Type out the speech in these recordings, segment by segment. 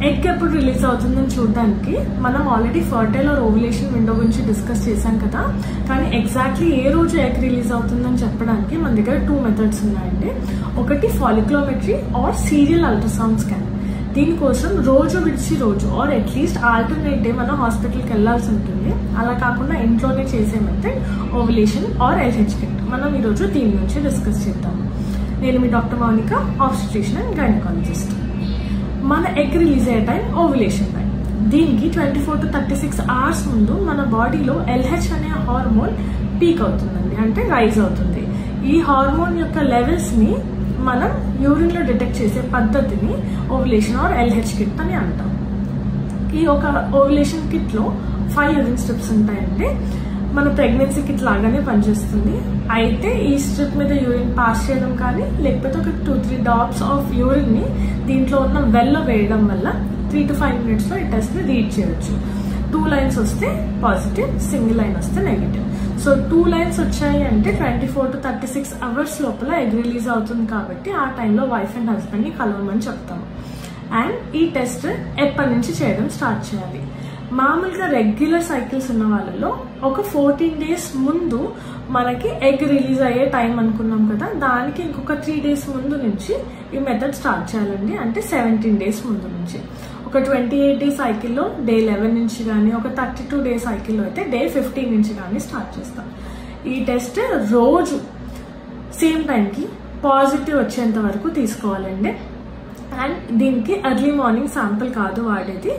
Egg ఎప్పుడు release అవుతుందని చూడడానికి మనం already fertile or ovulation window గురించి డిస్కస్ చేశాం కదా. కానీ ఎగ్జాక్ట్లీ ఏ రోజు ఎగ్ రిలీజ్ అవుతుందని చెప్పడానికి మన దగ్గర 2 మెథడ్స్ ఉన్నాయండి. ఒకటి ఫాలిక్యులోమెట్రీ ఆర్ సీరియల్ అల్ట్రాసౌండ్ స్కాన్. దీనికోసం రోజు విడిచి రోజు ఆర్ అట్లీస్ట్ ఆల్టర్నేట్ డే మనం హాస్పిటల్కి వెళ్లాల్సి ఉంటుంది. అలా కాకుండా ఇంట్లోనే చేసే method ovulation or LH kit. మనం ఈరోజు దీని గురించి డిస్కస్ చేద్దాము. నేను మీ doctor Mounika, obstetrician and gynaecologist. మన ఎగ్ రిలీజ్ అయ్యే టైం ఓవులేషన్ టైం. దీనికి 24 to 36 hours ముందు మన బాడీలో LH అనే హార్మోన్ పీక్ అవుతుందండి, అంటే రైజ్ అవుతుంది. ఈ హార్మోన్ యొక్క లెవెల్స్ ని మనం యూరిన్ లో డిటెక్ట్ చేసే పద్ధతిని ఓవులేషన్ ఆర్ LH కిట్ అని అంటాం. ఈ ఒక ఓవులేషన్ కిట్ లో 5 యూరిన్ స్ట్రిప్స్ ఉంటాయండి. మన ప్రెగ్నెన్సీ కిట్ లాగానే పనిచేస్తుంది. అయితే ఈ స్ట్రిప్ మీద యూరిన్ పాస్ చేయడం కానీ లేకపోతే ఒక 2-3 డాప్స్ ఆఫ్ యూరిన్ ని దీంట్లో ఉన్న వెల్లో వేయడం వల్ల 3 to 5 minutes లో ఈ టెస్ట్ ని రీడ్ చేయొచ్చు. 2 lines వస్తే పాజిటివ్, సింగిల్ లైన్ వస్తే నెగిటివ్. సో 2 lines వచ్చాయి అంటే 24 to 36 hours లోపల ఎగ్ రిలీజ్ అవుతుంది. కాబట్టి ఆ టైంలో వైఫ్ అండ్ హస్బెండ్ ని కలవమని చెప్తాము. అండ్ ఈ టెస్ట్ ఎప్పటి నుంచి చేయడం స్టార్ట్ చేయాలి? మామూలుగా రెగ్యులర్ సైకిల్స్ ఉన్న వాళ్ళలో ఒక 14 days ముందు మనకి ఎగ్ రిలీజ్ అయ్యే టైం అనుకున్నాం కదా, దానికి ఇంకొక 3 days ముందు నుంచి ఈ మెథడ్ స్టార్ట్ చేయాలండి. అంటే 17 days ముందు నుంచి. ఒక 28 day సైకిల్లో డే 11 నుంచి కానీ, ఒక 32 day సైకిల్లో అయితే డే 15 నుంచి కానీ స్టార్ట్ చేస్తాం. ఈ టెస్ట్ రోజు సేమ్ టైంకి పాజిటివ్ వచ్చేంత వరకు తీసుకోవాలండి. అండ్ దీనికి ఎర్లీ మార్నింగ్ శాంపుల్ కాదు వాడేది.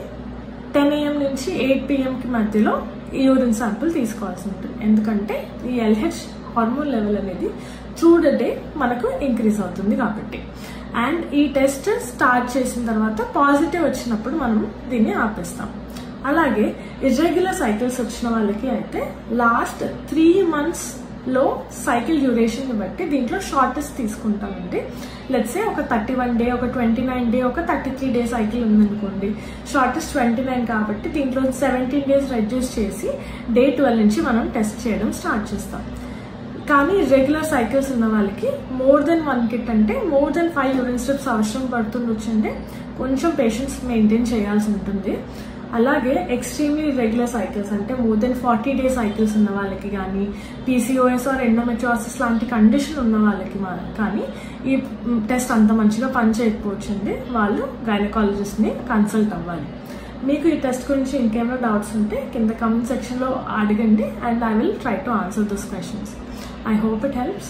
10 AM నుంచి 8 PM కి మధ్యలో ఈ యూరిన్ శాంపుల్ తీసుకోవాల్సి ఉంటుంది. ఎందుకంటే ఈ LH హార్మోన్ లెవెల్ అనేది త్రూ ద డే మనకు ఇంక్రీజ్ అవుతుంది కాబట్టి. అండ్ ఈ టెస్ట్ స్టార్ట్ చేసిన తర్వాత పాజిటివ్ వచ్చినప్పుడు మనం దీన్ని ఆపేస్తాం. అలాగే ఇర్రెగ్యులర్ సైకిల్స్ వచ్చిన వాళ్ళకి అయితే లాస్ట్ 3 months లో సైకిల్ డ్యూరేషన్ ని బట్టి దీంట్లో షార్టెస్ట్ తీసుకుంటామండి. లెట్స్ సే ఒక 31 day, ఒక 29 day, ఒక 33 day సైకిల్ ఉందనుకోండి. షార్టెస్ట్ 29 కాబట్టి దీంట్లో 17 days రెడ్యూస్ చేసి డే 12 నుంచి మనం టెస్ట్ చేయడం స్టార్ట్ చేస్తాం. కానీ రెగ్యులర్ సైకిల్స్ ఉన్న వాళ్ళకి మోర్ దెన్ 1 కిట్ అంటే మోర్ దెన్ 5 యూరిన్ స్ట్రిప్స్ అవసరం పడుతుంది. వచ్చింటే కొంచెం పేషెన్స్ మెయింటైన్ చేయాల్సి ఉంటుంది. అలాగే ఎక్స్ట్రీమ్లీ రెగ్యులర్ సైకిల్స్ అంటే మోర్ దెన్ 40 day సైకిల్స్ ఉన్న వాళ్ళకి కానీ, PCOS ఆర్ ఎండోమెట్రియోసిస్ లాంటి కండిషన్ ఉన్న వాళ్ళకి కానీ ఈ టెస్ట్ అంత మంచిగా పనిచేయకపోవచ్చండి. వాళ్ళు గైనకాలజిస్ట్ ని కన్సల్ట్ అవ్వాలి. మీకు ఈ టెస్ట్ గురించి ఇంకేమైనా డౌట్స్ ఉంటే కింద కామెంట్ సెక్షన్ లో అడగండి. And I will try to answer those questions. I hope it helps.